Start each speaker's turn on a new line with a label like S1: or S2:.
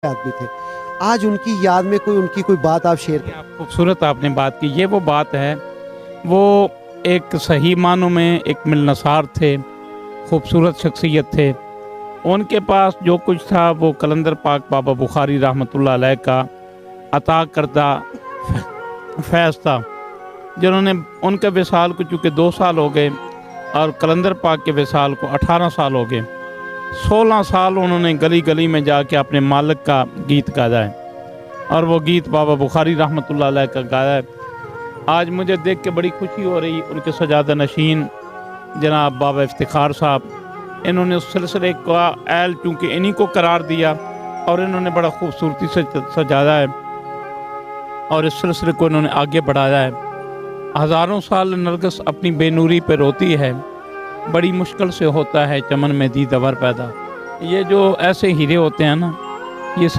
S1: آدمی تھے. آج ان کی یاد میں ان کی کوئی بات آپ شیئر کریں.
S2: خوبصورت آپ نے بات کی. یہ وہ بات ہے، وہ ایک صحیح معنوں میں ایک ملنسار تھے، خوبصورت شخصیت تھے. ان کے پاس جو کچھ تھا وہ قلندر پاک بابا بخاری رحمۃ اللہ علیہ کا عطا کردہ فیض تھا. جنہوں نے ان کے وصال کو چونکہ 2 سال ہو گئے اور قلندر پاک کے وصال کو 18 سال ہو گئے. 16 سال انہوں نے گلی گلی میں جا کے اپنے مالک کا گیت گایا ہے، اور وہ گیت بابا بخاری رحمۃ اللہ علیہ کا گایا ہے. آج مجھے دیکھ کے بڑی خوشی ہو رہی. ان کے سجادہ نشین جناب بابا افتخار صاحب، انہوں نے اس سلسلے کا اہل چونکہ انہی کو قرار دیا اور انہوں نے بڑا خوبصورتی سے سجایا ہے اور اس سلسلے کو انہوں نے آگے بڑھایا ہے. ہزاروں سال نرگس اپنی بے نوری پہ روتی ہے، بڑی مشکل سے ہوتا ہے چمن میں دیدور پیدا. یہ جو ایسے ہیرے ہوتے ہیں نا،